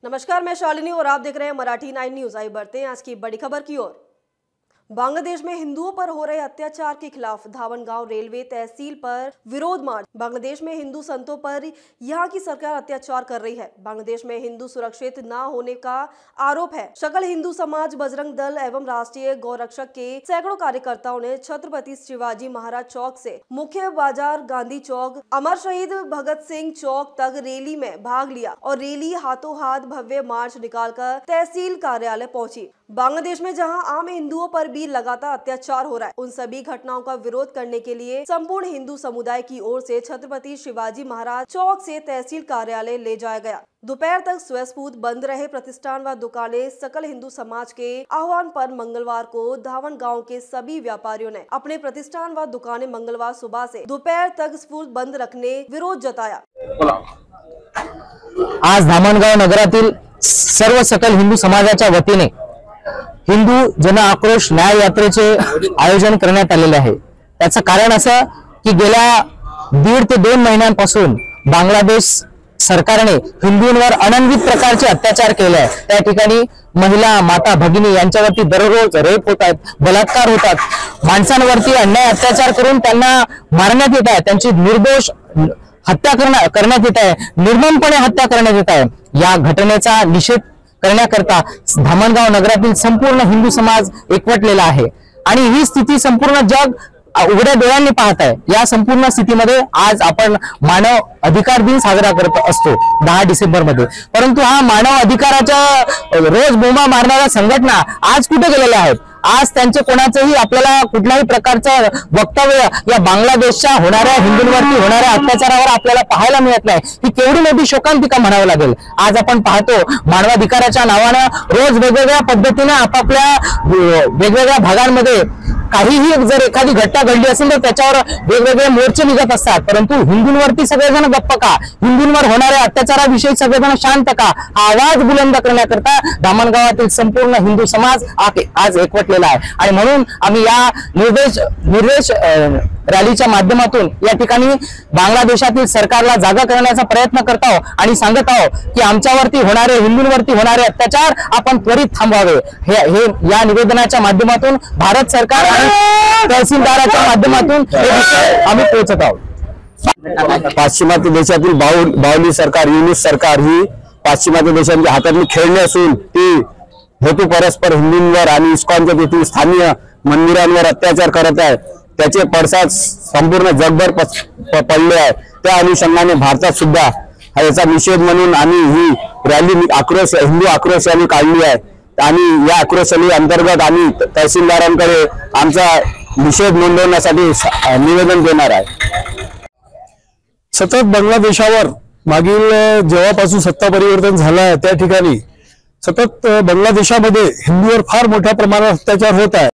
नमस्कार, मैं शालिनी और आप देख रहे हैं मराठी 9 न्यूज। आइए बढ़ते हैं आज की बड़ी खबर की ओर। बांग्लादेश में हिंदुओं पर हो रहे अत्याचार के खिलाफ धावनगांव रेलवे तहसील पर विरोध मार्च। बांग्लादेश में हिंदू संतों पर यहां की सरकार अत्याचार कर रही है। बांग्लादेश में हिंदू सुरक्षित न होने का आरोप है। सकल हिंदू समाज, बजरंग दल एवं राष्ट्रीय गौरक्षक के सैकड़ों कार्यकर्ताओं ने छत्रपति शिवाजी महाराज चौक से मुख्य बाजार, गांधी चौक, अमर शहीद भगत सिंह चौक तक रैली में भाग लिया और रैली हाथों हाथ भव्य मार्च निकालकर तहसील कार्यालय पहुंची। बांग्लादेश में जहां आम हिंदुओं पर भी लगातार अत्याचार हो रहा है, उन सभी घटनाओं का विरोध करने के लिए संपूर्ण हिंदू समुदाय की ओर से छत्रपति शिवाजी महाराज चौक से तहसील कार्यालय ले जाया गया। दोपहर तक स्वस्फूर्त बंद रहे प्रतिष्ठान व दुकानें। सकल हिंदू समाज के आह्वान पर मंगलवार को धावन गांव के सभी व्यापारियों ने अपने प्रतिष्ठान व दुकानें मंगलवार सुबह से दोपहर तक स्फूर्त बंद रखने विरोध जताया। आज धामणगाव नगरातील सर्व सकल हिंदू समाजाच्या वतीने हिंदू जन आक्रोश न्याय यात्रेचे आयोजन करण्यात आलेले आहे। त्याचं कारण असं की गेल्या 1.5 ते 2 महिन्यांपासून बांगलादेश सरकारने हिंदूंवर अनन्वित प्रकारचे अत्याचार केले आहे। त्या ठिकाणी महिला, माता, भगिनी यांच्यावरती दररोज रेप होतात, बलात्कार होतात, माणसांवरती अन्याय अत्याचार करून त्यांना मारण्यात येत आहे, त्यांची निर्दोष हत्या करण्यात येत आहे, निर्ममपणे हत्या करण्यात येत आहे। या घटनेचा निषेध करण्याकरता धामणगाव नगरातील संपूर्ण हिंदू समाज एकवटलेला आहे आणि ही स्थिती संपूर्ण जग उघड्या डोळ्यांनी पाहत आहे। या संपूर्ण स्थितीमध्ये आज आपण मानव अधिकार दिन साजरा करत असतो 10 डिसेंबर मध्ये, परंतु हा मानव अधिकाराच्या रोज बोंबा मारणाऱ्या संघटना आज कुठे गेलेल्या आहेत? आज त्यांचे कोणाचेही आपल्याला कुठल्याही प्रकारचं वक्तव्य या बांगलादेशच्या होणाऱ्या हिंदूंवरती होणाऱ्या अत्याचारावर आपल्याला पाहायला मिळत नाही। ही केवढी मोठी शोकांतिका म्हणावं लागेल। आज आपण पाहतो मानवाधिकाराच्या नावानं रोज वेगवेगळ्या पद्धतीने आपापल्या वेगवेगळ्या भागांमध्ये काहीही जर एखादी घटना घडली असेल तर त्याच्यावर वेगवेगळे मोर्चे निघत असतात, परंतु हिंदूंवरती सगळेजण गप्प का? हिंदूंवर होणाऱ्या अत्याचाराविषयी सगळेजण शांत का? हा आवाज बुलंद करण्याकरता धामणगावातील संपूर्ण हिंदू समाज आज एकवटलेला आहे आणि म्हणून आम्ही या निर्देश रॅलीच्या माध्यमातून या ठिकाणी बांगलादेशातील सरकारला जागा करण्याचा प्रयत्न करत आहोत आणि सांगत आहोत की आमच्यावरती होणारे, हिंदूंवरती होणारे अत्याचार आपण त्वरित थांबवावे। हे या निवेदनाच्या माध्यमातून भारत सरकार आणि तहसीलदाराच्या माध्यमातून आम्ही पोहोचत आहोत। पाश्चिमात्य देशातील बावली सरकार, युनिस सरकार ही पाश्चिमात्य देशांच्या हातातली खेळणी असून ती हेतू परस्पर हिंदूंवर आणि इस्कॉनच्या तेथील स्थानीय मंदिरांवर अत्याचार करत आहे। त्याचे पडसाद संपूर्ण जगभर पडले आहे। त्या अनुषंगाने भारतात सुद्धा याचा निषेध म्हणून आम्ही ही रॅली हिंदू आक्रोश रॅली काढली आहे आणि या आक्रोश रॅली अंतर्गत आम्ही तहसीलदारांकडे आमचा निषेध नोंदवण्यासाठी निवेदन देणार आहे। सतत बांगलादेशावर मागील जेव्हापासून सत्ता परिवर्तन झालं आहे त्या ठिकाणी सतत बांगलादेशामध्ये हिंदूंवर फार मोठ्या प्रमाणात अत्याचार होत आहे।